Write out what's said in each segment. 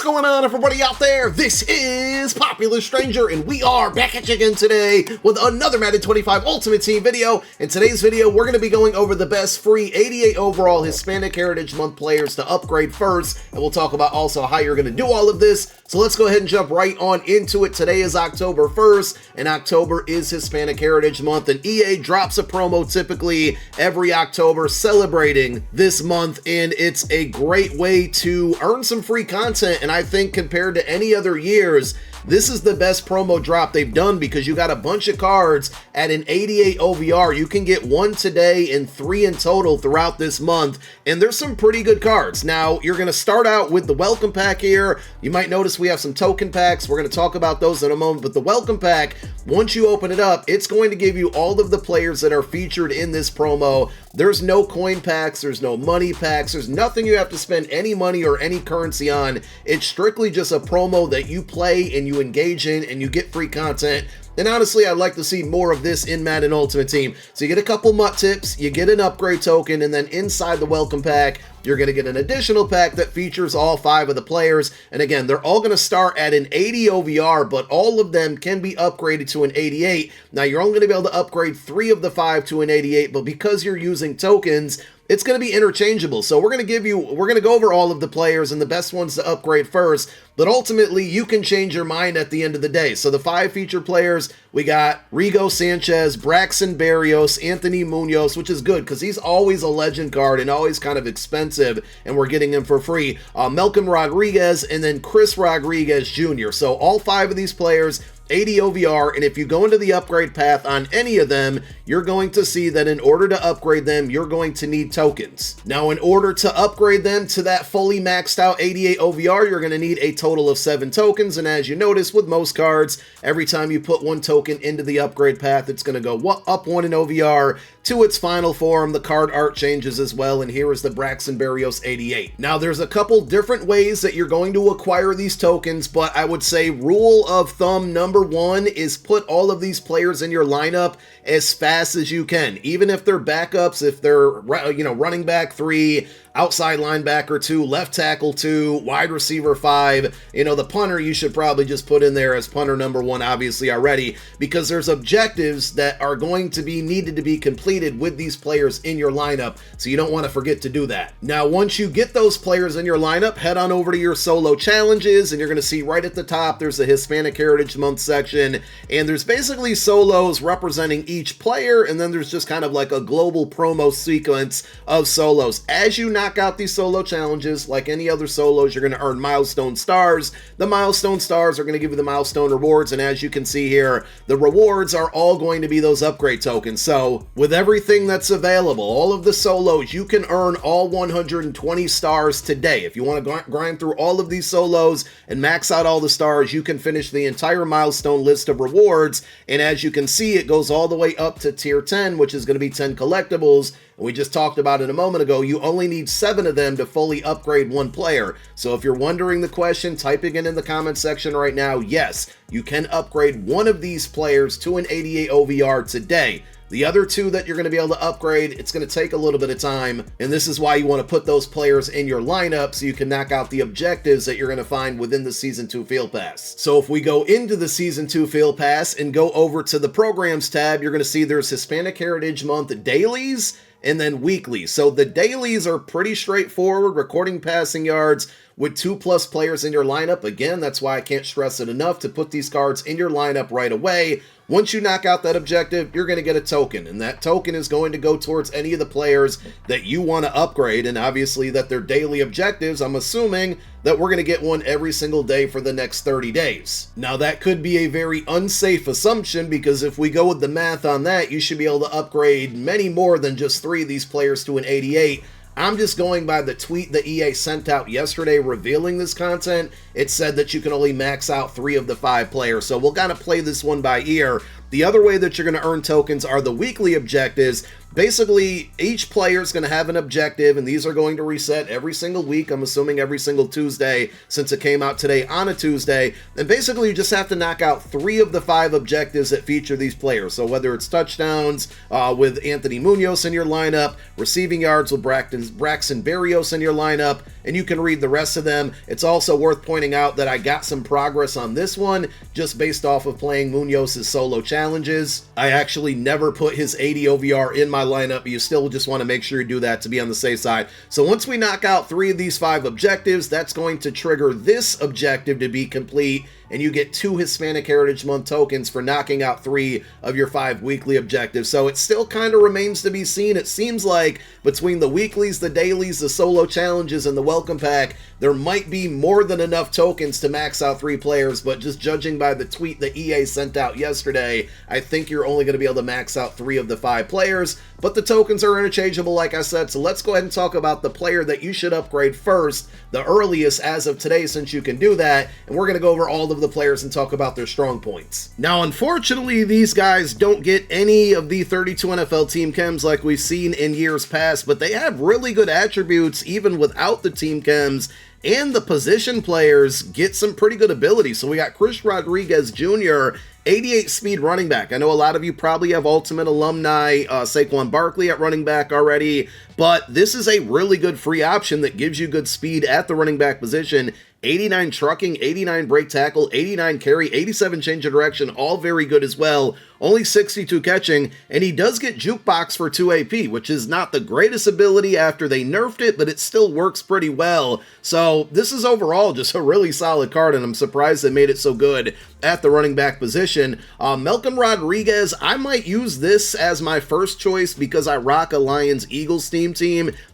going on, everybody out there? This is Popular Stranger, and we are back at you again today with another Madden 25 Ultimate Team video. In today's video, we're going to be going over the best free 88 overall Hispanic Heritage Month players to upgrade first, and we'll talk about also how you're going to do all of this. So let's go ahead and jump right on into it. Today is October 1st, and October is Hispanic Heritage Month, and EA drops a promo typically every October celebrating this month, and it's a great way to earn some free content. And I think compared to any other years, this is the best promo drop they've done because you got a bunch of cards at an 88 OVR. You can get 1 today and 3 in total throughout this month, and there's some pretty good cards. Now, you're going to start out with the welcome pack here. You might notice we have some token packs. We're going to talk about those in a moment, but the welcome pack, once you open it up, it's going to give you all of the players that are featured in this promo. There's no coin packs, there's no money packs, there's nothing you have to spend any money or any currency on. It's strictly just a promo that you play and you engage in and you get free content. And honestly, I'd like to see more of this in Madden Ultimate Team. So you get a couple MUT tips, you get an upgrade token, and then inside the welcome pack, you're going to get an additional pack that features all 5 of the players. And again, they're all going to start at an 80 OVR, but all of them can be upgraded to an 88. Now, you're only going to be able to upgrade 3 of the 5 to an 88, but because you're using tokens, it's going to be interchangeable. So we're going to go over all of the players and the best ones to upgrade first, but ultimately you can change your mind at the end of the day. So the 5 featured players, we got Rigo Sanchez, Braxton Berrios, Anthony Munoz, which is good because he's always a legend card and always kind of expensive, and we're getting him for free. Malcolm Rodriguez, and then Chris Rodriguez Jr. So all 5 of these players, 80 OVR, and if you go into the upgrade path on any of them, you're going to see that in order to upgrade them, you're going to need tokens. Now, in order to upgrade them to that fully maxed out 88 OVR, you're going to need a total of 7 tokens, and as you notice with most cards, every time you put 1 token into the upgrade path, it's going to go up 1 in OVR to its final form. The card art changes as well, and here is the Braxton Berrios 88. Now, there's a couple different ways that you're going to acquire these tokens, but I would say rule of thumb number 1 is put all of these players in your lineup as fast as you can. Even if they're backups, if they're, running back 3, outside linebacker 2, left tackle 2, wide receiver 5, the punter you should probably just put in there as punter number 1 obviously already, because there's objectives that are going to be needed to be completed with these players in your lineup, so you don't want to forget to do that. Now, once you get those players in your lineup, head on over to your solo challenges, and you're going to see right at the top there's the Hispanic Heritage Month section, and there's basically solos representing each player, and then there's just kind of like a global promo sequence of solos. As you knock out these solo challenges, like any other solos, you're going to earn milestone stars. The milestone stars are going to give you the milestone rewards, and as you can see here, the rewards are all going to be those upgrade tokens. So with everything that's available, all of the solos, you can earn all 120 stars today. If you want to grind through all of these solos and max out all the stars, you can finish the entire milestone list of rewards, and as you can see, it goes all the way up to tier 10, which is going to be 10 collectibles. And we just talked about it a moment ago, you only need 7 of them to fully upgrade 1 player. So if you're wondering the question, typing it in the comment section right now, yes, you can upgrade 1 of these players to an 88 OVR today. The other 2 that you're going to be able to upgrade, it's going to take a little bit of time, and this is why you want to put those players in your lineup so you can knock out the objectives that you're going to find within the Season 2 Field Pass. So if we go into the Season 2 Field Pass and go over to the Programs tab, you're going to see there's Hispanic Heritage Month dailies and then weekly. So the dailies are pretty straightforward, recording passing yards with 2+ players in your lineup. Again, that's why I can't stress it enough to put these cards in your lineup right away. Once you knock out that objective, you're going to get a token, and that token is going to go towards any of the players that you want to upgrade, and obviously that they're daily objectives. I'm assuming that we're going to get one every single day for the next 30 days. Now, that could be a very unsafe assumption, because if we go with the math on that, you should be able to upgrade many more than just 3 of these players to an 88. I'm just going by the tweet that EA sent out yesterday revealing this content. It said that you can only max out 3 of the 5 players, so we'll kind of play this one by ear. The other way that you're going to earn tokens are the weekly objectives. Basically, each player is going to have an objective, and these are going to reset every single week. I'm assuming every single Tuesday, since it came out today on a Tuesday. And basically, you just have to knock out 3 of the 5 objectives that feature these players. So whether it's touchdowns with Anthony Munoz in your lineup, receiving yards with Braxton Berrios in your lineup, and you can read the rest of them. It's also worth pointing out that I got some progress on this one just based off of playing Munoz's solo challenges. I actually never put his 80 OVR in my lineup, but you still just want to make sure you do that to be on the safe side. So once we knock out 3 of these 5 objectives, that's going to trigger this objective to be complete, and you get 2 Hispanic Heritage Month tokens for knocking out 3 of your 5 weekly objectives. So it still kind of remains to be seen. It seems like between the weeklies, the dailies, the solo challenges, and the welcome pack, there might be more than enough tokens to max out 3 players, but just judging by the tweet that EA sent out yesterday, I think you're only going to be able to max out 3 of the 5 players, but the tokens are interchangeable, like I said, so let's go ahead and talk about the player that you should upgrade first, the earliest as of today, since you can do that, and we're going to go over all of the players and talk about their strong points. Now, unfortunately, these guys don't get any of the 32 NFL team chems like we've seen in years past, but they have really good attributes even without the team chems, and the position players get some pretty good ability. So we got Chris Rodriguez Jr., 88 speed running back. I know a lot of you probably have Ultimate alumni Saquon Barkley at running back already, but this is a really good free option that gives you good speed at the running back position. 89 trucking, 89 break tackle, 89 carry, 87 change of direction, all very good as well. Only 62 catching, and he does get jukebox for 2 AP, which is not the greatest ability after they nerfed it, but it still works pretty well. So this is overall just a really solid card, and I'm surprised they made it so good at the running back position. Malcolm Rodriguez, I might use this as my first choice because I rock a Lions-Eagles team,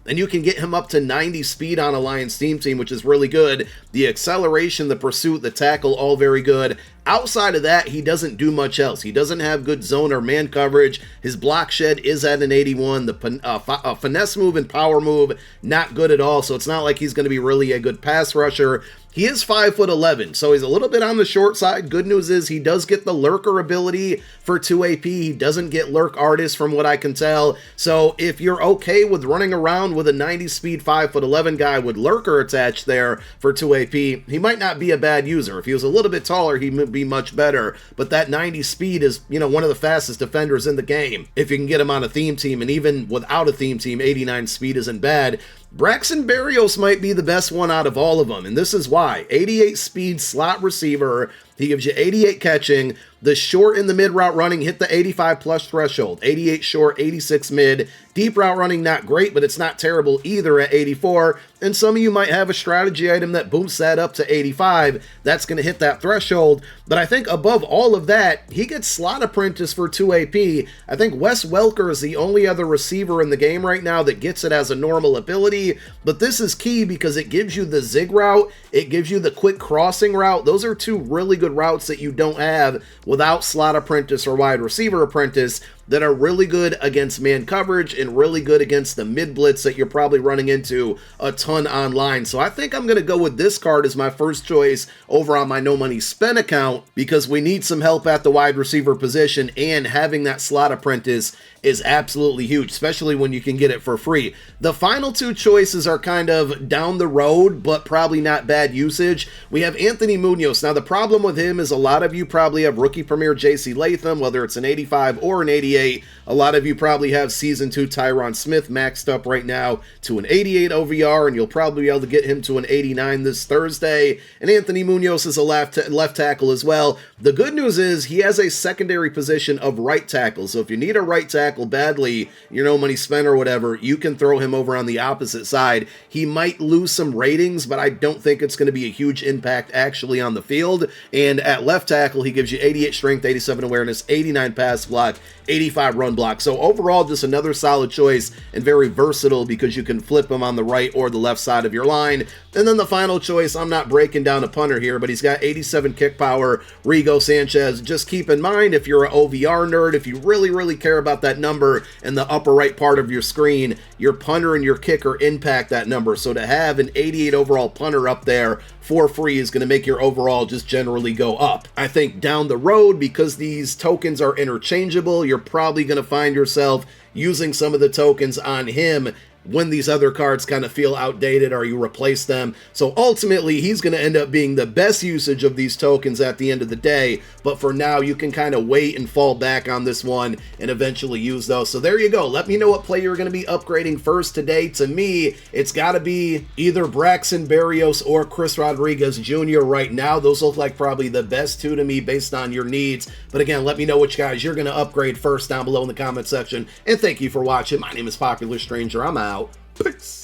and you can get him up to 90 speed on a Lions team, which is really good. The acceleration, the pursuit, the tackle, all very good. Outside of that, he doesn't do much else. He doesn't have good zone or man coverage. His block shed is at an 81. The finesse move and power move, not good at all. So it's not like he's going to be really a good pass rusher. He is 5'11", so he's a little bit on the short side. Good news is he does get the lurker ability for 2 AP. He doesn't get lurk artist from what I can tell. So if you're okay with running around with a 90 speed 5'11" guy with lurker attached there for 2 AP, he might not be a bad user. If he was a little bit taller, he would be much better. But that 90 speed is, you know, one of the fastest defenders in the game if you can get him on a theme team. And even without a theme team, 89 speed isn't bad. Braxton Berrios might be the best one out of all of them, and this is why. 88 speed slot receiver, he gives you 88 catching, the short and the mid route running hit the 85 plus threshold, 88 short, 86 mid, deep route running not great, but it's not terrible either at 84, and some of you might have a strategy item that boosts that up to 85, that's going to hit that threshold, but I think above all of that, he gets slot apprentice for 2 AP. I think Wes Welker is the only other receiver in the game right now that gets it as a normal ability, but this is key because it gives you the zig route, it gives you the quick crossing route. Those are 2 really good routes that you don't have without slot apprentice or wide receiver apprentice that are really good against man coverage and really good against the mid blitz that you're probably running into a ton online. So I think I'm going to go with this card as my first choice over on my no money spent account because we need some help at the wide receiver position, and having that slot apprentice is absolutely huge, especially when you can get it for free. The final 2 choices are kind of down the road, but probably not bad usage. We have Anthony Munoz. Now, the problem with him is a lot of you probably have rookie premier JC Latham, whether it's an 85 or an 88. A lot of you probably have Season 2 Tyron Smith maxed up right now to an 88 OVR, and you'll probably be able to get him to an 89 this Thursday. And Anthony Munoz is a left tackle as well. The good news is he has a secondary position of right tackle, so if you need a right tackle badly, you know, money spent or whatever, you can throw him over on the opposite side. He might lose some ratings, but I don't think it's going to be a huge impact actually on the field. And at left tackle, he gives you 88 strength, 87 awareness, 89 pass block, 85 run block. So overall, just another solid choice and very versatile because you can flip him on the right or the left side of your line. And then the final choice, I'm not breaking down a punter here, but he's got 87 kick power, Rigo Sanchez. Just keep in mind, if you're an OVR nerd, if you really care about that number in the upper right part of your screen, your punter and your kicker impact that number. So to have an 88 overall punter up there for free is going to make your overall just generally go up. I think down the road, because these tokens are interchangeable, you're probably going to find yourself using some of the tokens on him when these other cards kind of feel outdated or you replace them. So ultimately, he's going to end up being the best usage of these tokens at the end of the day. But for now, you can kind of wait and fall back on this one and eventually use those. So there you go. Let me know what player you're going to be upgrading first today. To me, it's got to be either Braxton Berrios or Chris Rodriguez Jr. right now. Those look like probably the best two to me based on your needs. But again, let me know which guys you're going to upgrade first down below in the comment section. And thank you for watching. My name is Popular Stranger. I'm out. Peace.